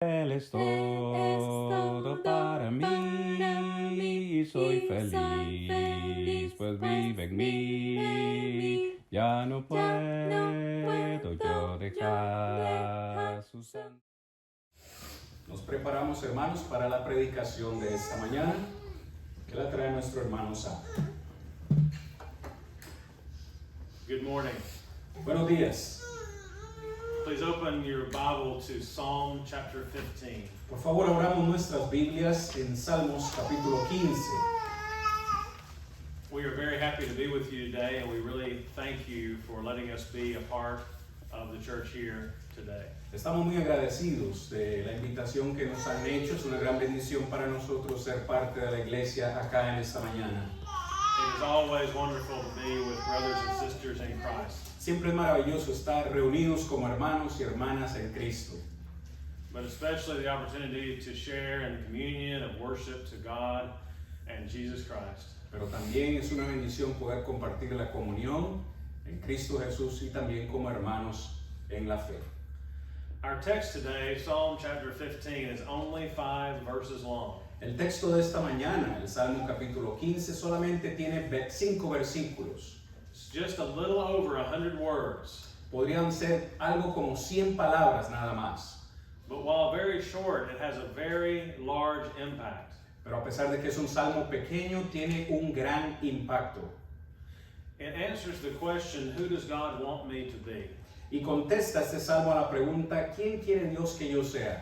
Él es todo para mí, soy feliz, pues vive en mí. Ya no puedo yo dejar su santo. Nos preparamos, hermanos, para la predicación de esta mañana, que la trae nuestro hermano Sam. Good morning. Buenos días. Please open your Bible to Psalm chapter 15. Por favor, abramos nuestras Biblias en Salmos capítulo 15. We are very happy to be with you today, and we really thank you for letting us be a part of the church here today. Estamos muy agradecidos de la invitación que nos han hecho. Es una gran bendición para nosotros ser parte de la iglesia acá en esta mañana. It is always wonderful to be with brothers and sisters in Christ. Siempre es maravilloso estar reunidos como hermanos y hermanas en Cristo. But especially the opportunity to share in the communion of worship to God and Jesus Christ. Pero también es una bendición poder compartir la comunión en Cristo Jesús y también como hermanos en la fe. Our text today, Psalm chapter 15, is only 5 verses long. El texto de esta mañana, el Salmo capítulo 15, solamente tiene 5 versículos. It's just a little over 100 words. Podrían ser algo como 100 palabras nada más. But while very short, it has a very large impact. Pero a pesar de que es un salmo pequeño, tiene un gran impacto. It answers the question, who does God want me to be? Y contesta este salmo a la pregunta, ¿quién quiere Dios que yo sea?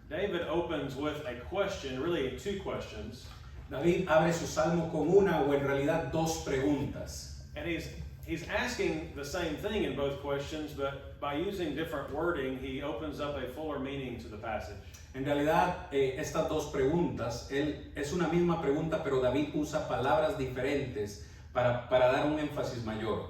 David opens with a question, really two questions. David abre su salmo con una o en realidad dos preguntas. And he's asking the same thing in both questions, but by using different wording, he opens up a fuller meaning to the passage. En realidad, estas dos preguntas, es una misma pregunta, pero David usa palabras diferentes para dar un énfasis mayor.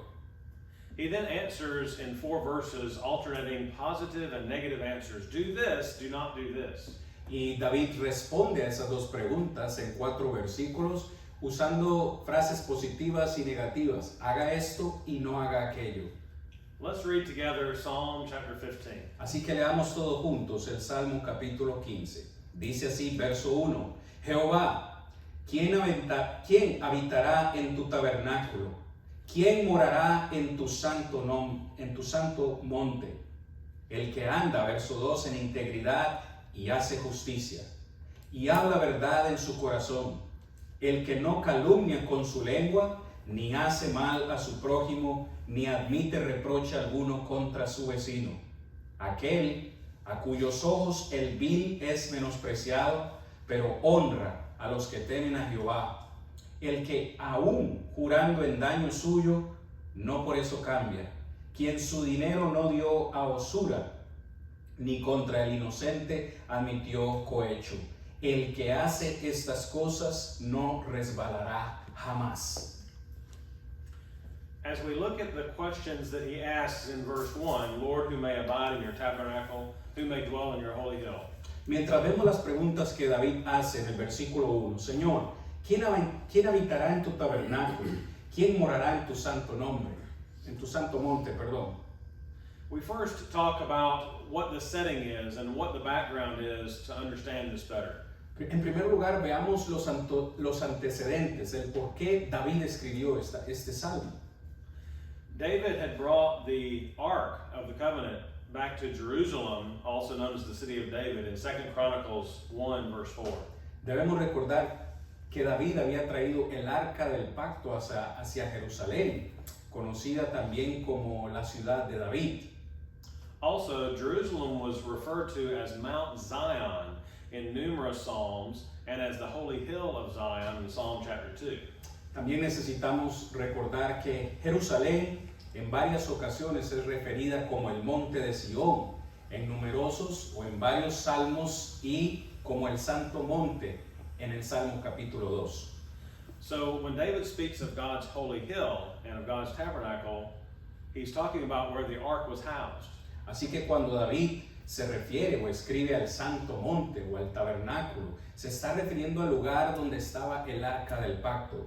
He then answers in 4 verses, alternating positive and negative answers. Do this, do not do this. Y David responde a esas dos preguntas en 4 versículos, usando frases positivas y negativas. Haga esto y no haga aquello. Let's read together Psalm chapter 15. Así que leamos todos juntos el Salmo capítulo 15. Dice así, verso 1. Jehová, ¿quién habitará en tu tabernáculo? ¿Quién morará en tu santo monte? El que anda, verso 2, en integridad y hace justicia, y habla verdad en su corazón. El que no calumnia con su lengua, ni hace mal a su prójimo, ni admite reproche alguno contra su vecino. Aquel a cuyos ojos el vil es menospreciado, pero honra a los que temen a Jehová. El que aún jurando en daño suyo, no por eso cambia. Quien su dinero no dio a usura, ni contra el inocente admitió cohecho. El que hace estas cosas no resbalará jamás. As we look at the questions that he asks in verse 1, Lord, who may abide in your tabernacle, who may dwell in your holy hill. Mientras vemos las preguntas que David hace en el versículo 1, Señor, ¿quién habitará en tu tabernáculo? ¿Quién morará en tu santo nombre? En tu santo monte, perdón. We first talk about what the setting is and what the background is to understand this better. En primer lugar, veamos los antecedentes, el por qué David escribió este salmo. David had brought the Ark of the Covenant back to Jerusalem, also known as the city of David, in 2 Chronicles 1, verse 4. Debemos recordar que David había traído el arca del pacto hacia Jerusalén, conocida también como la ciudad de David. Also, Jerusalem was referred to as Mount Zion in numerous psalms and as the holy hill of Zion in Psalm chapter 2. También necesitamos recordar que Jerusalén en varias ocasiones es referida como el monte de Sión, en numerosos o en varios salmos, y como el santo monte en el Salmo capítulo 2. So when David speaks of God's holy hill and of God's tabernacle, he's talking about where the ark was housed. Así que cuando David se refiere o escribe al santo monte o al tabernáculo, se está refiriendo al lugar donde estaba el arca del pacto.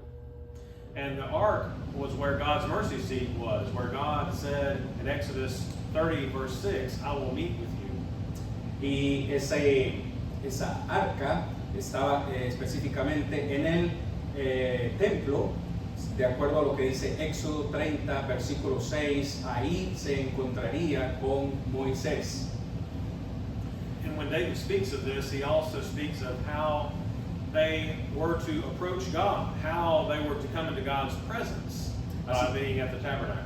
And the ark was where God's mercy seat was, where God said in Exodus 30, verse 6, I will meet with you. Y esa arca estaba específicamente en el templo, de acuerdo a lo que dice Éxodo 30, versículo 6, ahí se encontraría con Moisés. And when David speaks of this, he also speaks of how they were to approach God, how they were to come into God's presence by being at the tabernacle.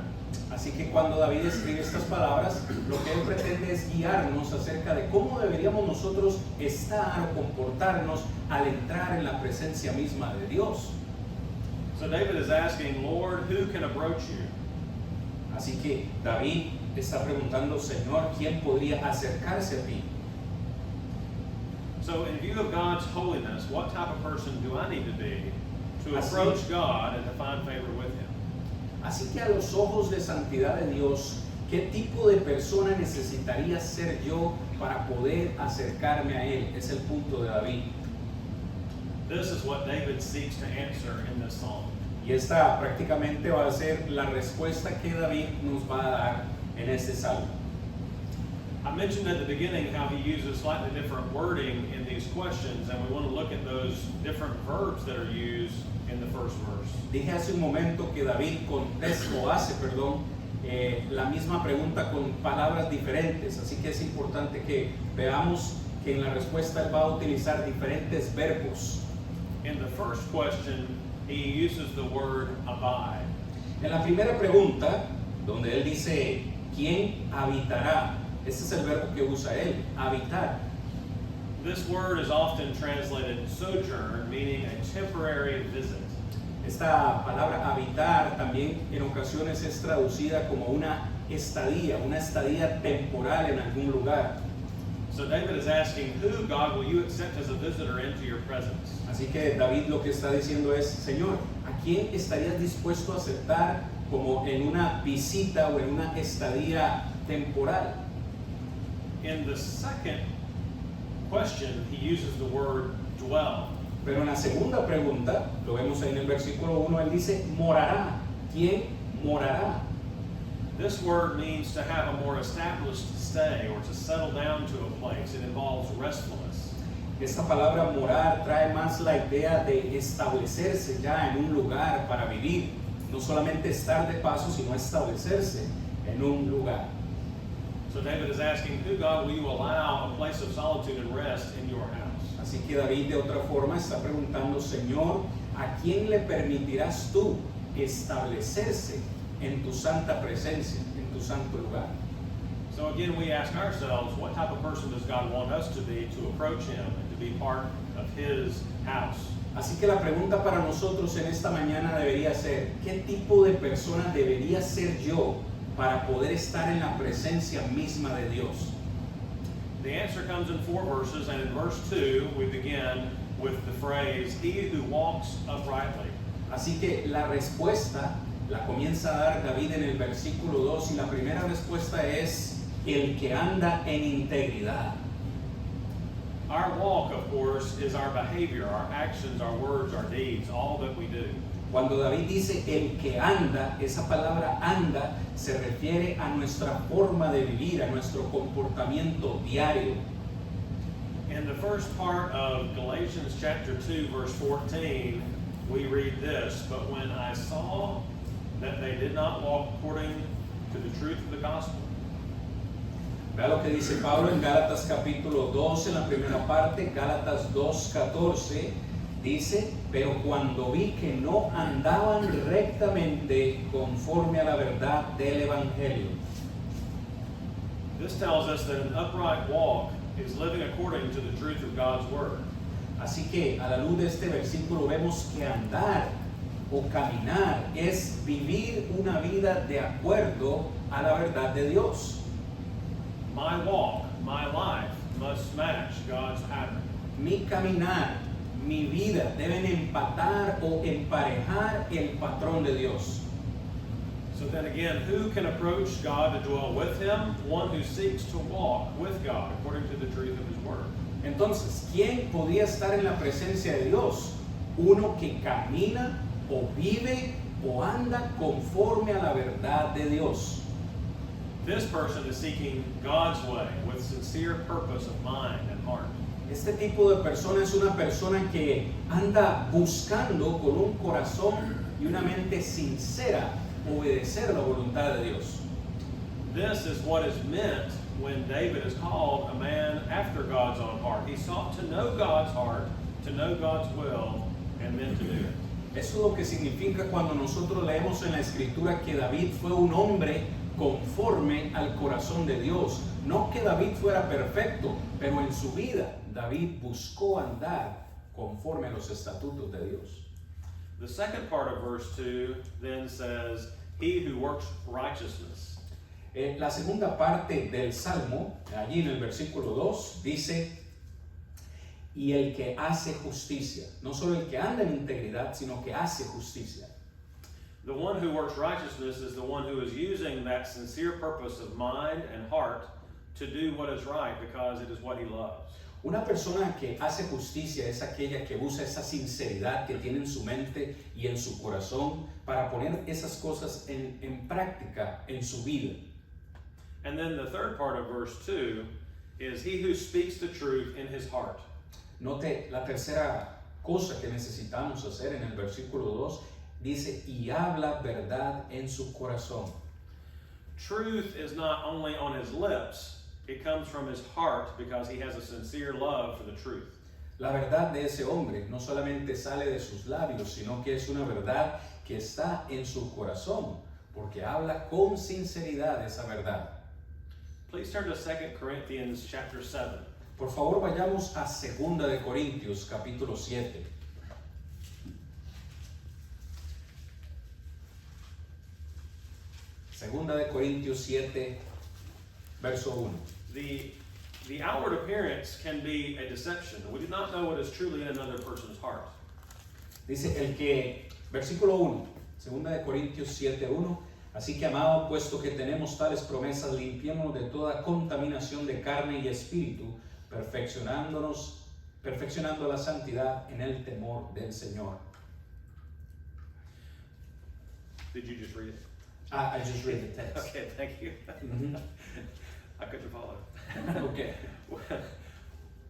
Así que cuando David escribe estas palabras, lo que él pretende es guiarnos acerca de cómo deberíamos nosotros estar o comportarnos al entrar en la presencia misma de Dios. So David is asking, Lord, who can approach you? Así que David está preguntando, Señor, ¿quién podría acercarse a ti? So in view of God's holiness, what type of person do I need to be to Así- approach God and to find favor with Him? Así que a los ojos de santidad de Dios, ¿qué tipo de persona necesitaría ser yo para poder acercarme a Él? Es el punto de David. This is what David seeks to answer in this psalm. Y esta prácticamente va a ser la respuesta que David nos va a dar en este salmo. I mentioned at the beginning how he uses slightly different wording in these questions, and we want to look at those different verbs that are used in the first verse. Dije hace un momento que David hace la misma pregunta con palabras diferentes, así que es importante que veamos que en la respuesta él va a utilizar diferentes verbos. In the first question, he uses the word abide. En la primera pregunta, donde él dice, ¿quién habitará? Este es el verbo que usa él, habitar. This word is often translated sojourn, meaning a temporary visit. Esta palabra habitar también en ocasiones es traducida como una estadía temporal en algún lugar. So David is asking, who, God, will you accept as a visitor into your presence? Así que David lo que está diciendo es, Señor, ¿a quién estarías dispuesto a aceptar como en una visita o en una estadía temporal? In the second question, he uses the word dwell. Pero en la segunda pregunta, lo vemos ahí en el versículo 1, él dice, morará. ¿Quién morará? This word means to have a more established stay or to settle down to a place. It involves restfulness. Esta palabra morar trae más la idea de establecerse ya en un lugar para vivir. No solamente estar de paso, sino establecerse en un lugar. So David is asking, who, God, will you allow a place of solitude and rest in your house? Así que David de otra forma está preguntando, Señor, ¿a quién le permitirás tú establecerse en tu santa presencia, en tu santo lugar? So again, we ask ourselves, what type of person does God want us to be to approach Him and to be part of His house? Así que la pregunta para nosotros en esta mañana debería ser, ¿qué tipo de persona debería ser yo para poder estar en la presencia misma de Dios? The answer comes in 4 verses, and in verse 2, we begin with the phrase, he who walks uprightly. Así que la respuesta la comienza a dar David en el versículo 2 y la primera respuesta es el que anda en integridad. Our walk, of course, is our behavior, our actions, our words, our deeds, all that we do. Cuando David dice el que anda, esa palabra anda se refiere a nuestra forma de vivir, a nuestro comportamiento diario. In the first part of Galatians chapter 2, verse 14, we read this, but when I saw that they did not walk according to the truth of the gospel. Vea lo que dice Pablo en Gálatas capítulo 2 en la primera parte, Gálatas 2:14, dice, pero cuando vi que no andaban rectamente conforme a la verdad del Evangelio. This tells us that an upright walk is living according to the truth of God's word. Así que a la luz de este versículo vemos que andar o caminar es vivir una vida de acuerdo a la verdad de Dios. My walk, my life must match God's pattern. Mi caminar, mi vida deben empatar o emparejar el patrón de Dios. So then again, who can approach God to dwell with Him? One who seeks to walk with God according to the truth of His word. Entonces, ¿quién podía estar en la presencia de Dios? Uno que camina o vive o anda conforme a la verdad de Dios. This person is seeking God's way with sincere purpose of mind and heart. Este tipo de persona es una persona que anda buscando con un corazón y una mente sincera obedecer la voluntad de Dios. This is what is meant when David is called a man after God's own heart. He sought to know God's heart, to know God's will, and then to do it. Eso es lo que significa cuando nosotros leemos en la Escritura que David fue un hombre conforme al corazón de Dios. No que David fuera perfecto, pero en su vida David buscó andar conforme a los estatutos de Dios. The second part of verse 2 then says, he who works righteousness. La segunda parte del Salmo, allí en el versículo 2, dice, y el que hace justicia, no solo el que anda en integridad, sino que hace justicia. The one who works righteousness is the one who is using that sincere purpose of mind and heart to do what is right because it is what he loves. Una persona que hace justicia es aquella que usa esa sinceridad que tiene en su mente y en su corazón para poner esas cosas en práctica en su vida. And then the third part of verse 2 is he who speaks the truth in his heart. Note la tercera cosa que necesitamos hacer en el versículo 2, dice, y habla verdad en su corazón. Truth is not only on his lips, it comes from his heart because he has a sincere love for the truth. La verdad de ese hombre no solamente sale de sus labios, sino que es una verdad que está en su corazón, porque habla con sinceridad esa verdad. Please turn to 2 Corinthians chapter 7. Por favor, vayamos a 2 de Corintios, capítulo 7. Segunda de Corintios 7, verso 1. The outward appearance can be a deception. We do not know what is truly in another person's heart. Dice versículo 1, segunda de Corintios 7, 1. Así que, amado, puesto que tenemos tales promesas, limpiémonos de toda contaminación de carne y espíritu, perfeccionando la santidad en el temor del Señor. Did you just read it? I just read the text. Okay, thank you. Mhm. I couldn't follow. Okay.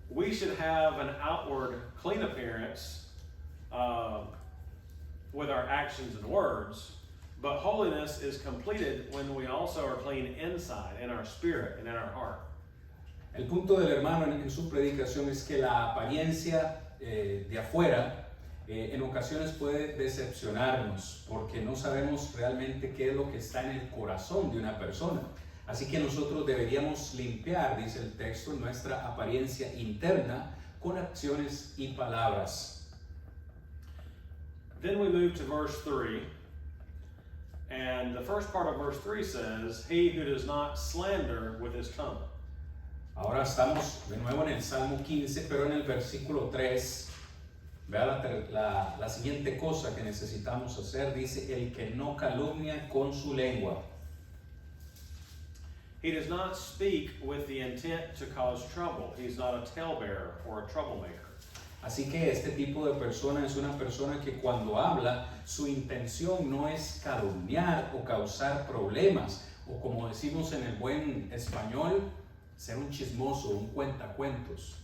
We should have an outward clean appearance with our actions and words, but holiness is completed when we also are clean inside, in our spirit and in our heart. El punto del hermano en su predicación es que la apariencia de afuera en ocasiones puede decepcionarnos porque no sabemos realmente qué es lo que está en el corazón de una persona. Así que nosotros deberíamos limpiar, dice el texto, nuestra apariencia interna con acciones y palabras. Then we move to verse 3, and the first part of verse 3 says, he who does not slander with his tongue. Ahora estamos de nuevo en el Salmo 15, pero en el versículo 3, vea la siguiente cosa que necesitamos hacer, dice, el que no calumnia con su lengua. He does not speak with the intent to cause trouble. He's not a talebearer or a troublemaker. Así que este tipo de persona es una persona que cuando habla, su intención no es calumniar o causar problemas, o como decimos en el buen español, ser un chismoso, un cuentacuentos.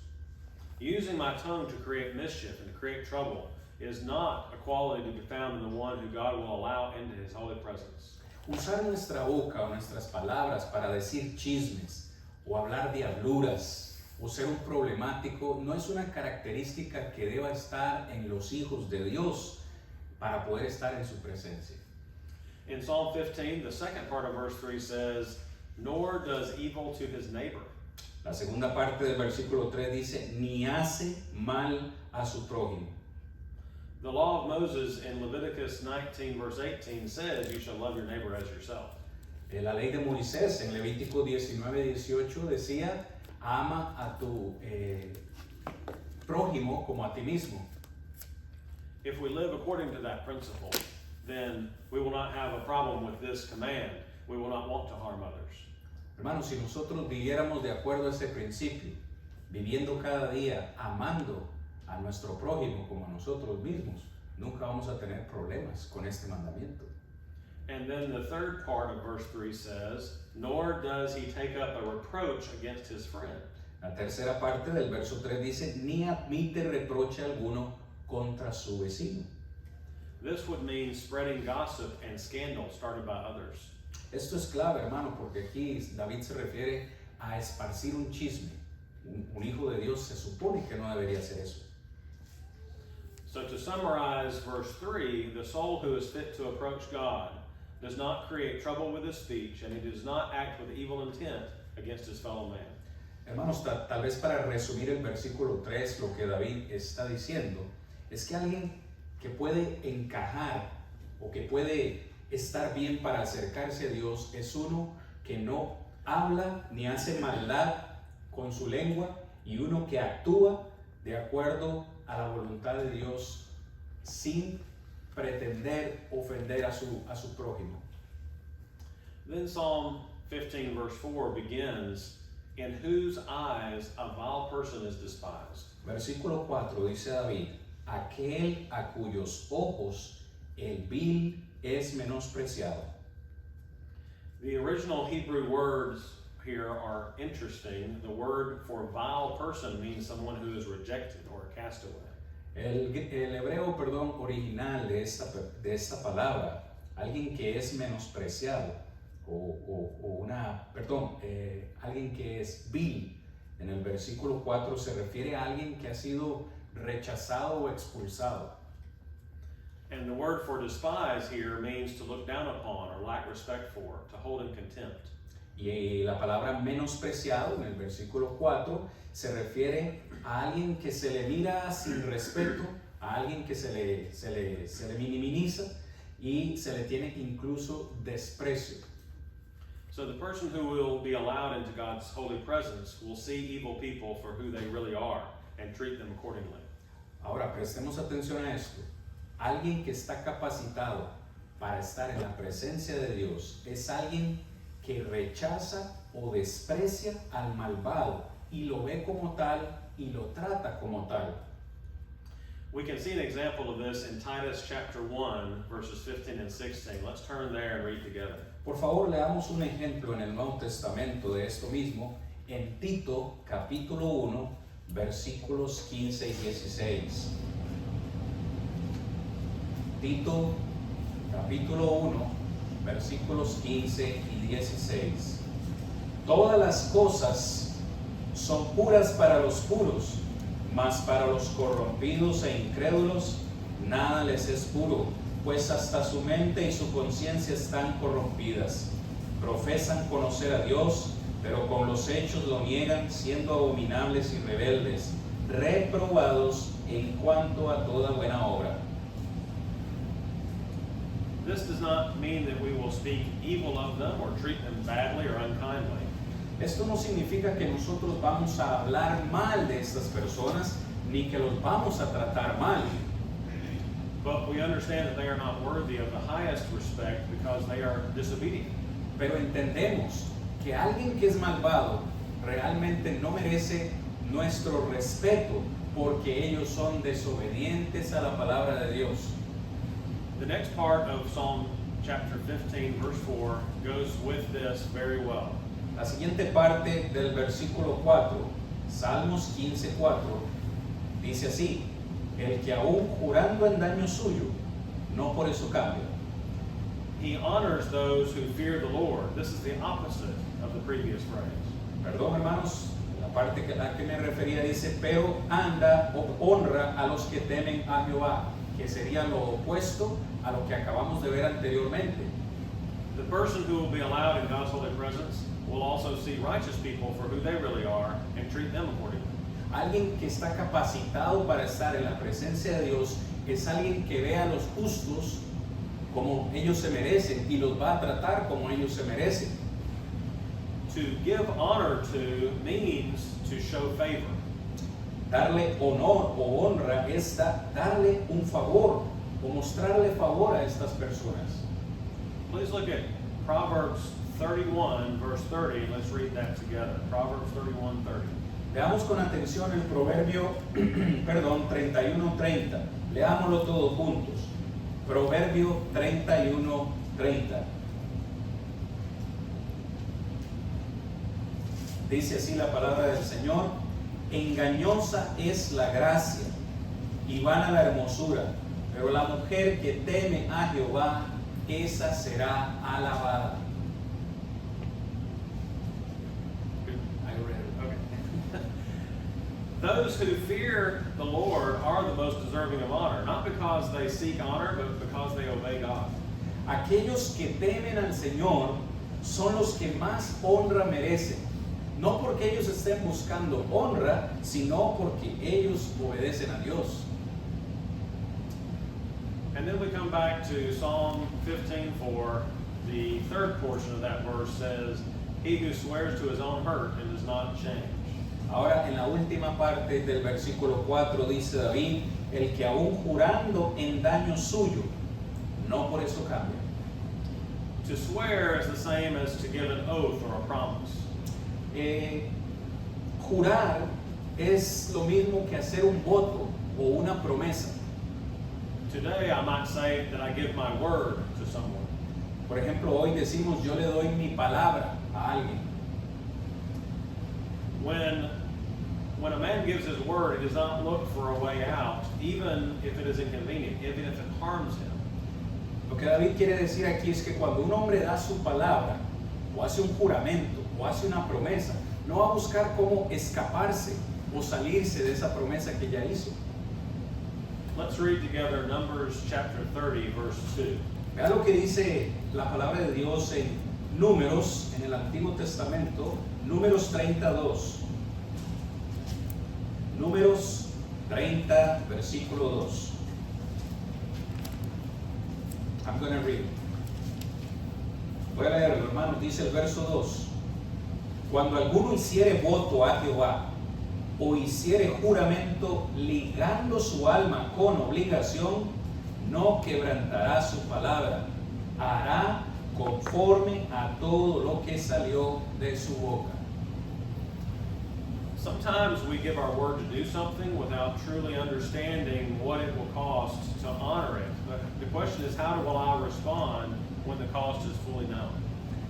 Using my tongue to create mischief and to create trouble is not a quality to be found in the one who God will allow into his holy presence. Usar nuestra boca o nuestras palabras para decir chismes o hablar diabluras o ser un problemático no es una característica que deba estar en los hijos de Dios para poder estar en su presencia. In Psalm 15, the second part of verse 3 says, nor does evil to his neighbor. La segunda parte del versículo 3 dice, ni hace mal a su prójimo. The law of Moses in Leviticus 19 verse 18 says you shall love your neighbor as yourself. La ley de Moisés en Levítico 19:18 decía, ama a tu prójimo como a ti mismo. If we live according to that principle, then we will not have a problem with this command. We will not want to harm others. Hermanos, si nosotros viviéramos de acuerdo a ese principio, viviendo cada día, amando a nuestro prójimo como a nosotros mismos, nunca vamos a tener problemas con este mandamiento. And then the third part of verse 3 says, nor does he take up a reproach against his friend. La tercera parte del verso 3 dice, ni admite reproche alguno contra su vecino. This would mean spreading gossip and scandal started by others. Esto es clave, hermano, porque aquí David se refiere a esparcir un chisme. Un hijo de Dios se supone que no debería hacer eso. So to summarize verse 3, the soul who is fit to approach God does not create trouble with his speech, and he does not act with evil intent against his fellow man. Hermanos, tal vez para resumir el versículo 3, lo que David está diciendo es que alguien que puede encajar o que puede estar bien para acercarse a Dios es uno que no habla ni hace maldad con su lengua y uno que actúa de acuerdo a la voluntad de Dios sin pretender ofender a su prójimo. Then Psalm 15 verse 4 begins, in whose eyes a vile person is despised. Versículo 4 dice David, aquel a cuyos ojos el vil es menospreciado. The original Hebrew words here are interesting. The word for vile person means someone who is rejected or a castaway. El hebreo, original de esta palabra, alguien que es menospreciado, alguien que es vil, en el versículo 4 se refiere a alguien que ha sido rechazado o expulsado. And the word for despise here means to look down upon or lack respect for, to hold in contempt. Y la palabra menospreciado en el versículo 4 se refiere a alguien que se le mira sin respeto, a alguien que se le minimiza y se le tiene incluso desprecio. So the person who will be allowed into God's holy presence will see evil people for who they really are and treat them accordingly. Ahora prestemos atención a esto. Alguien que está capacitado para estar en la presencia de Dios es alguien que rechaza o desprecia al malvado y lo ve como tal y lo trata como tal. We can see an example of this in Titus chapter 1, verses 15 and 16. Let's turn there and read together. Por favor, leamos un ejemplo en el Nuevo Testamento de esto mismo en Tito capítulo 1, versículos 15 y 16. Tito capítulo 1, versículos 15 y 16. Todas las cosas son puras para los puros, mas para los corrompidos e incrédulos nada les es puro, pues hasta su mente y su conciencia están corrompidas. Profesan conocer a Dios, pero con los hechos lo niegan, siendo abominables y rebeldes, reprobados en cuanto a toda buena obra. This does not mean that we will speak evil of them or treat them badly or unkindly. Esto no significa que nosotros vamos a hablar mal de estas personas, ni que los vamos a tratar mal. But we understand that they are not worthy of the highest respect because they are disobedient. Pero entendemos que alguien que es malvado realmente no merece nuestro respeto porque ellos son desobedientes a la palabra de Dios. The next part of Psalm chapter 15, verse 4 goes with this very well. La siguiente parte del versículo 4, Salmos 15:4, dice así: el que aún jurando en daño suyo, no por eso cambia. He honors those who fear the Lord. This is the opposite of the previous phrase. Perdón, hermanos, la parte a la que me refería dice, pero anda o honra a los que temen a Jehová, que sería lo opuesto a lo que acabamos de ver anteriormente. The person who will be allowed in God's holy presence will also see righteous people for who they really are and treat them accordingly. Alguien que está capacitado para estar en la presencia de Dios es alguien que ve a los justos como ellos se merecen y los va a tratar como ellos se merecen. To give honor to means to show favor. Darle honor o honra es darle un favor o mostrarle favor a estas personas. Please look at Proverbs 31, verse 30. Let's read that together. Proverbs 31:30. Veamos con atención el proverbio 31:30. Leámoslo todos juntos. Proverbio 31:30. 30. Dice así la palabra del Señor: engañosa es la gracia y vana la hermosura, pero la mujer que teme a Jehová, esa será alabada. Okay. Those who fear the Lord are the most deserving of honor, not because they seek honor, but because they obey God. Aquellos que temen al Señor son los que más honra merecen, no porque ellos estén buscando honra, sino porque ellos obedecen a Dios. And then we come back to Psalm 15:4. The third portion of that verse says, "He who swears to his own hurt and does not change." Ahora, en la última parte del versículo 4 dice David: el que aún jurando en daño suyo, no por eso cambia. To swear is the same as to give an oath or a promise. Jurar es lo mismo que hacer un voto o una promesa. Today I might say that I give my word to someone. Por ejemplo, hoy decimos: yo le doy mi palabra a alguien. When a man gives his word, he does not look for a way out, even if it is inconvenient, even if it harms him. Lo que David quiere decir aquí es que cuando un hombre da su palabra, o hace un juramento, o hace una promesa, no va a buscar cómo escaparse o salirse de esa promesa que ya hizo. Let's read together Numbers chapter 30, verse 2. Vea lo que dice la palabra de Dios en Números, en el Antiguo Testamento, Números 32. Números 30, versículo 2. I'm going to read. Voy a leerlo, hermanos. Dice el verso 2. Cuando alguno hiciere voto a Jehová, o hiciere juramento ligando su alma con obligación, no quebrantará su palabra, hará conforme a todo lo que salió de su boca. Sometimes we give our word to do something without truly understanding what it will cost to honor it. But the question is, how will I respond when the cost is fully known?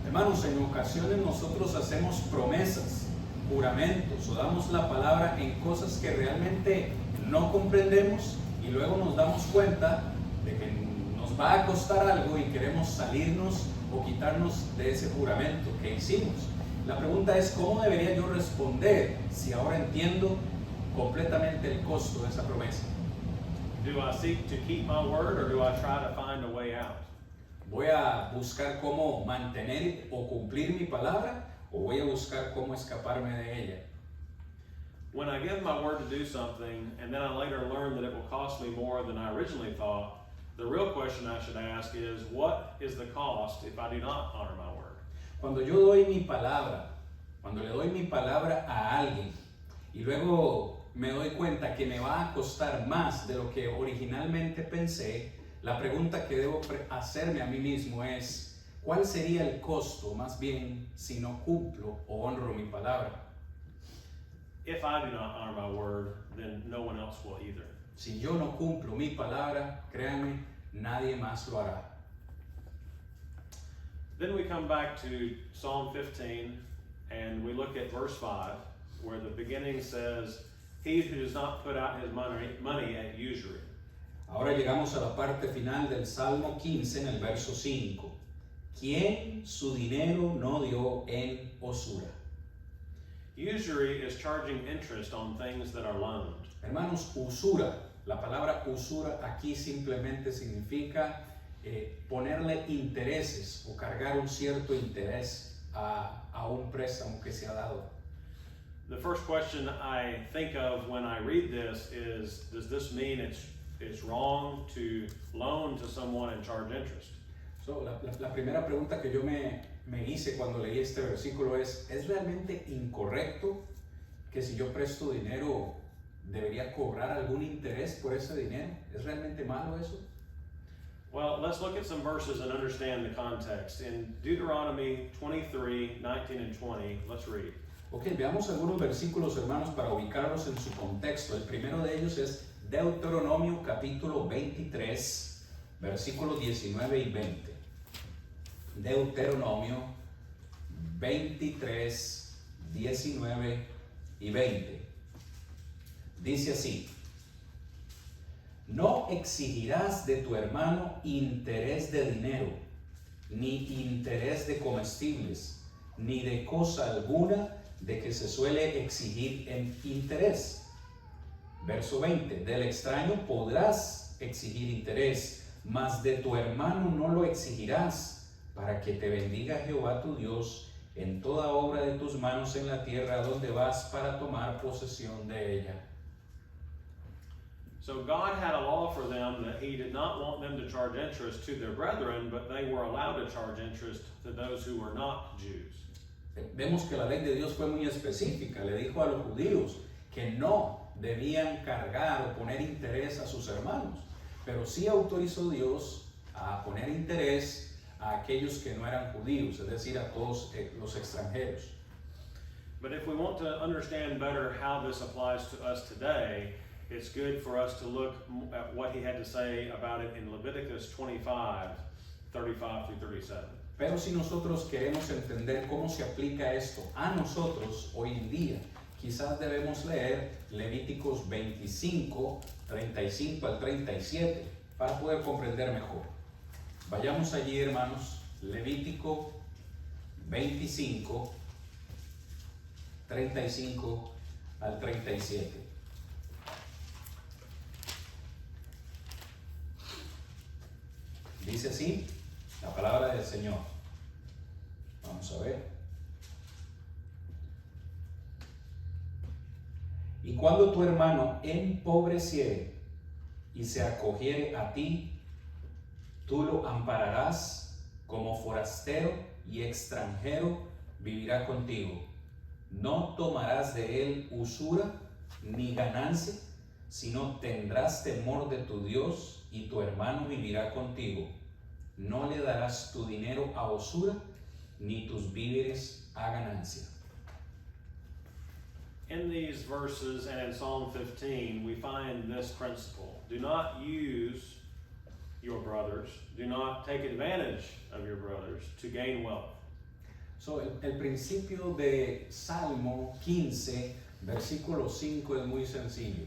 Hermanos, en ocasiones nosotros hacemos promesas, juramentos o damos la palabra en cosas que realmente no comprendemos y luego nos damos cuenta de que nos va a costar algo y queremos salirnos o quitarnos de ese juramento que hicimos. La pregunta es: ¿cómo debería yo responder si ahora entiendo completamente el costo de esa promesa? Do I seek to keep my word, or do I try to find a way out? ¿Voy a buscar cómo mantener o cumplir mi palabra, o voy a buscar cómo escaparme de ella? When I give my word to do something and then I later learn that it will cost me more than I originally thought, the real question I should ask is, what is the cost if I do not honor my word? Cuando yo doy mi palabra, cuando le doy mi palabra a alguien y luego me doy cuenta que me va a costar más de lo que originalmente pensé, la pregunta que debo hacerme a mí mismo es: ¿cuál sería el costo, más bien, si no cumplo o honro mi palabra? If I do not honor my word, then no one else will either. Si yo no cumplo mi palabra, créanme, nadie más lo hará. Then we come back to Psalm 15 and we look at verse 5, where the beginning says, "He who does not put out his money at usury." Ahora llegamos a la parte final del Salmo 15 en el verso 5. ¿Quién su dinero no dio en usura? Usury is charging interest on things that are loaned. Hermanos, usura, la palabra usura aquí simplemente significa ponerle intereses o cargar un cierto interés a un préstamo que se ha dado. The first question I think of when I read this is, does this mean it's wrong to loan to someone and charge interest? So, la primera pregunta que yo me hice cuando leí este versículo ¿es realmente incorrecto que si yo presto dinero debería cobrar algún interés por ese dinero? ¿Es realmente malo eso? Well, let's look at some verses and understand the context. In Deuteronomy 23, 19 and 20, let's read. Ok, veamos algunos versículos, hermanos, para ubicarlos en su contexto. El primero de ellos es Deuteronomio capítulo 23, versículos 19 y 20. Deuteronomio 23, 19 y 20. Dice así: no exigirás de tu hermano interés de dinero, ni interés de comestibles, ni de cosa alguna de que se suele exigir en interés. Verso 20, del extraño podrás exigir interés, mas de tu hermano no lo exigirás, para que te bendiga Jehová tu Dios en toda obra de tus manos en la tierra donde vas para tomar posesión de ella. So God had a law for them that he did not want them to charge interest to their brethren, but they were allowed to charge interest to those who were not Jews. Vemos que la ley de Dios fue muy específica. Le dijo a los judíos que no debían cargar o poner interés a sus hermanos, pero sí autorizó Dios a poner interés a aquellos que no eran judíos, es decir, a todos los extranjeros. But if we want to understand better how this applies to us today, it's good for us to look at what he had to say about it in Leviticus 25, 35 through 37. Pero si nosotros queremos entender cómo se aplica esto a nosotros hoy en día, quizás debemos leer Levíticos 25, 35 al 37 para poder comprender mejor. Vayamos allí, hermanos, Levítico 25, 35 al 37. Dice así la palabra del Señor. Vamos a ver. Y cuando tu hermano empobreciere y se acogiere a ti, tú lo ampararás como forastero y extranjero, vivirá contigo. No tomarás de él usura ni ganancia, sino tendrás temor de tu Dios, y tu hermano vivirá contigo. No le darás tu dinero a usura, ni tus víveres a ganancia. In these verses and in Psalm 15, we find this principle. Do not use your brothers, do not take advantage of your brothers to gain wealth. So, el principio de Salmo 15, versículo 5 es muy sencillo.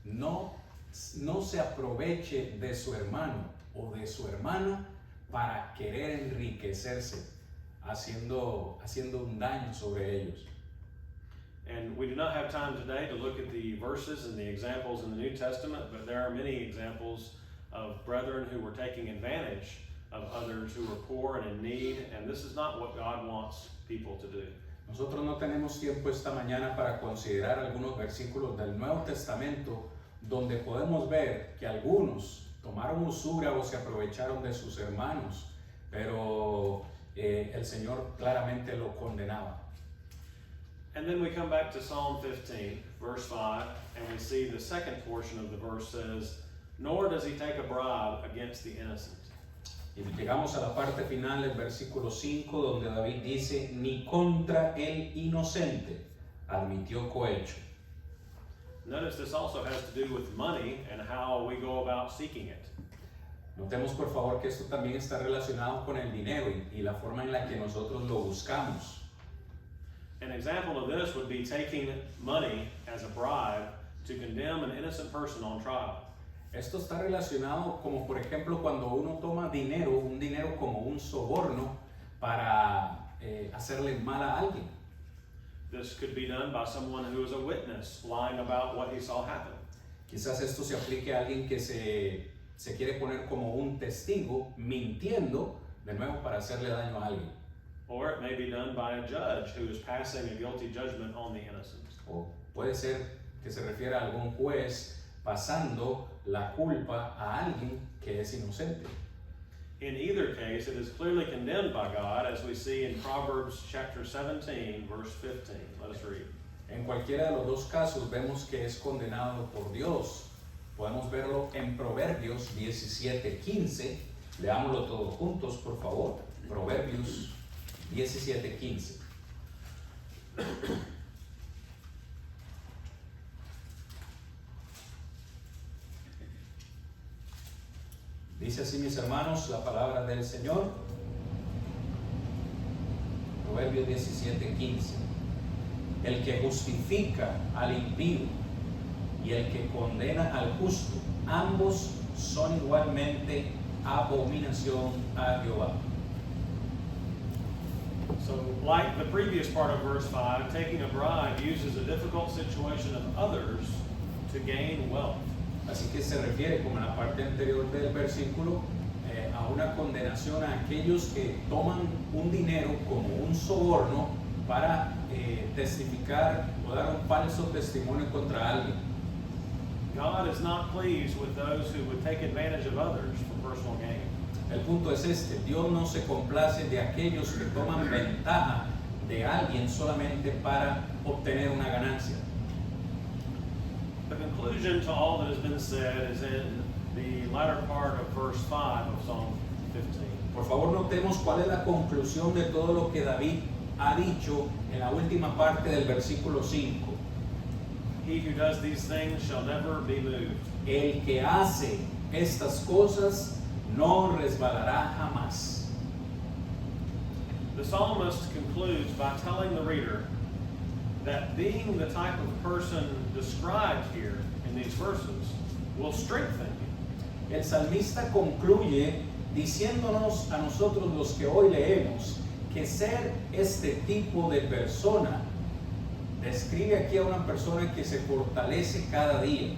No se aproveche de su hermano o de su hermana para querer enriquecerse, haciendo un daño sobre ellos. And we do not have time today to look at the verses and the examples in the New Testament, but there are many examples of brethren who were taking advantage of others who were poor and in need, and this is not what God wants people to do. Nosotros no tenemos tiempo esta mañana para considerar algunos versículos del Nuevo Testamento donde podemos ver que algunos tomaron usura o se aprovecharon de sus hermanos, pero el Señor claramente lo condenaba. And then we come back to Psalm 15, verse 5, and we see the second portion of the verse says, nor does he take a bribe against the innocent. Y llegamos a la parte final del versículo 5, donde David dice, ni contra el inocente admitió cohecho. Notice this also has to do with money and how we go about seeking it. Notemos por favor que esto también está relacionado con el dinero y la forma en la que nosotros lo buscamos. An example of this would be taking money as a bribe to condemn an innocent person on trial. Esto está relacionado como por ejemplo cuando uno toma dinero, un dinero como un soborno para hacerle mal a alguien. This could be done by someone who is a witness, lying about what he saw happen. Quizás esto se aplique a alguien que se quiere poner como un testigo, mintiendo de nuevo para hacerle daño a alguien. Or it may be done by a judge who is passing a guilty judgment on the innocent. O puede ser que se refiera a algún juez pasando la culpa a alguien que es inocente. In either case, it is clearly condemned by God, as we see in Proverbs chapter 17, verse 15. Let us read. En cualquiera de los dos casos vemos que es condenado por Dios. Podemos verlo en Proverbios 17:15. Leámoslo todos juntos, por favor. Proverbios 17:15. Dice así, mis hermanos, la palabra del Señor. Proverbios 17:15. El que justifica al impío y el que condena al justo, ambos son igualmente abominación a Jehová. So, like the previous part of verse 5, taking a bribe uses a difficult situation of others to gain wealth. Así que se refiere, como en la parte anterior del versículo, a una condenación a aquellos que toman un dinero como un soborno para testificar o dar un falso testimonio contra alguien. God is not pleased with those who would take advantage of others for personal gain. El punto es este: Dios no se complace de aquellos que toman ventaja de alguien solamente para obtener una ganancia. The conclusion to all that has been said is in the latter part of verse 5 of Psalm 15. Por favor, notemos cuál es la conclusión de todo lo que David ha dicho en la última parte del versículo 5. He who does these things shall never be moved. El que hace estas cosas no resbalará jamás. The psalmist concludes by telling the reader that being the type of person described here in these verses will strengthen you. El salmista concluye diciéndonos a nosotros los que hoy leemos que ser este tipo de persona describe aquí a una persona que se fortalece cada día.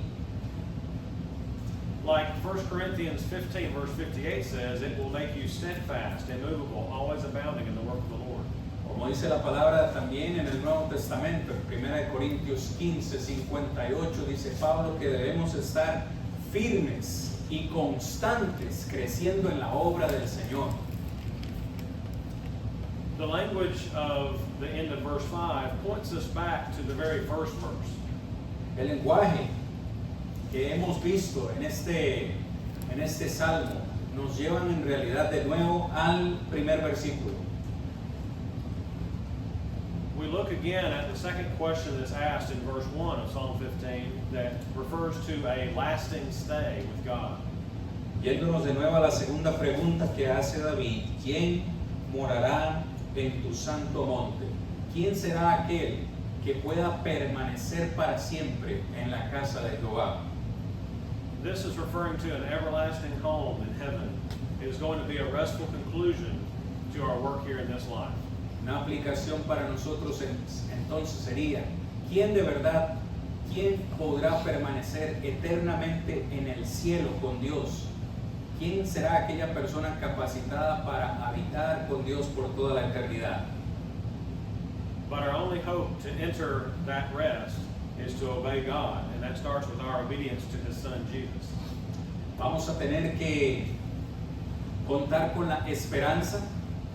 Like 1 Corinthians 15 verse 58 says, it will make you steadfast, immovable, always abounding in the work of the Lord. Como dice la palabra también en el Nuevo Testamento, en 1 Corintios 15, 58, dice Pablo que debemos estar firmes y constantes creciendo en la obra del Señor. The language of the end of verse 5 points us back to the very first verse. El lenguaje que hemos visto en este salmo nos llevan en realidad de nuevo al primer versículo. We look again at the second question that's asked in verse 1 of Psalm 15 that refers to a lasting stay with God. Yéndonos de nuevo a la segunda pregunta que hace David: ¿quién morará en tu santo monte? ¿Quién será aquel que pueda permanecer para siempre en la casa de Jehová? This is referring to an everlasting home in heaven. It is going to be a restful conclusion to our work here in this life. Una aplicación para nosotros entonces sería: ¿quién de verdad, quién podrá permanecer eternamente en el cielo con Dios? ¿Quién será aquella persona capacitada para habitar con Dios por toda la eternidad? But our only hope to enter that rest is to obey God, and that starts with our obedience to His Son Jesus. Vamos a tener que contar con la esperanza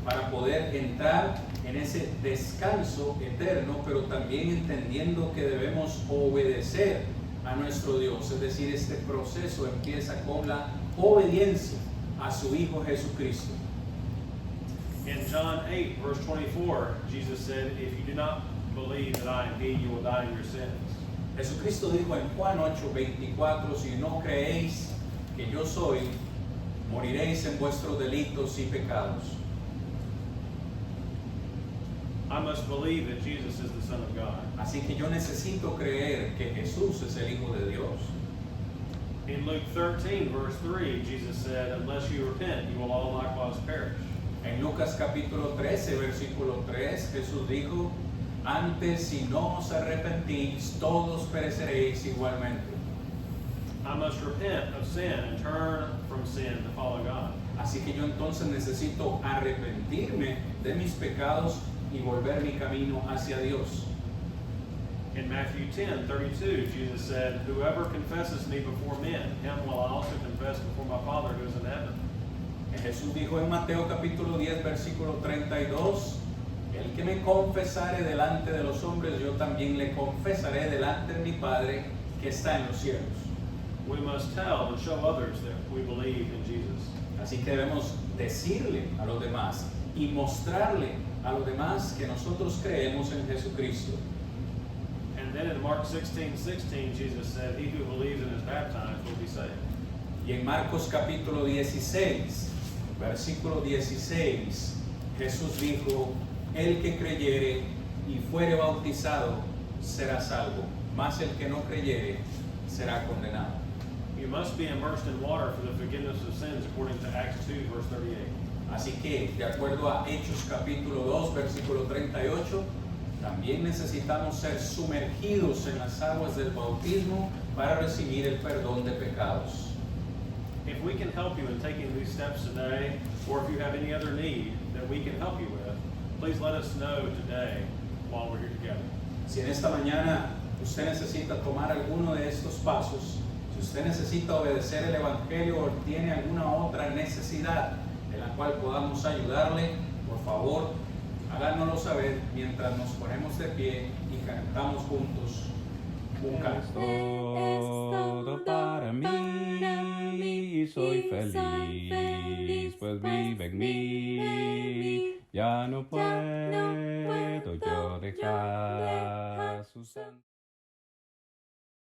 para poder entrar en ese descanso eterno, pero también entendiendo que debemos obedecer a nuestro Dios. Es decir, este proceso empieza con la obediencia a su Hijo Jesucristo. In John 8, verse 24, Jesus said, if you do not believe that I am He, you will die in your sins. Jesucristo dijo en Juan 8:24, si no creéis que yo soy, moriréis en vuestros delitos y pecados. I must believe that Jesus is the Son of God. Así que yo necesito creer que Jesús es el Hijo de Dios. In Luke 13, verse 3, Jesus said, unless you repent, you will all likewise perish. En Lucas capítulo 13, versículo 3, Jesús dijo, antes si no os arrepentís, todos pereceréis igualmente. I must repent of sin and turn from sin to follow God. Así que yo entonces necesito arrepentirme de mis pecados y volver mi camino hacia Dios. In Matthew 10:32, Jesus said, whoever confesses me before men, him will I also confess before my Father who is in heaven. Jesús dijo en Mateo capítulo 10, versículo 32, el que me confesare delante de los hombres, yo también le confesaré delante de mi Padre que está en los cielos. We must tell and show others that we believe in Jesus. Así que debemos decirle a los demás y mostrarle a los demás que nosotros creemos en Jesucristo. And then in Mark 16:16, Jesus said, he who believes and is baptized will be saved. Y en Marcos capítulo 16, versículo 16, Jesús dijo, el que creyere y fuere bautizado será salvo, mas el que no creyere será condenado. You must be immersed in water for the forgiveness of sins, according to Acts 2, verse 38. Así que, de acuerdo a Hechos capítulo 2, versículo 38, también necesitamos ser sumergidos en las aguas del bautismo para recibir el perdón de pecados. If we can help you in taking these steps today, or if you have any other need that we can help you with, please let us know today while we're here together. Si en esta mañana usted necesita tomar alguno de estos pasos, si usted necesita obedecer el Evangelio o tiene alguna otra necesidad en la cual podamos ayudarle, por favor, háganoslo saber mientras nos ponemos de pie y cantamos juntos un canto. Es todo para mí, soy feliz, pues vive en mí. Ya no puedo yo dejar su santo.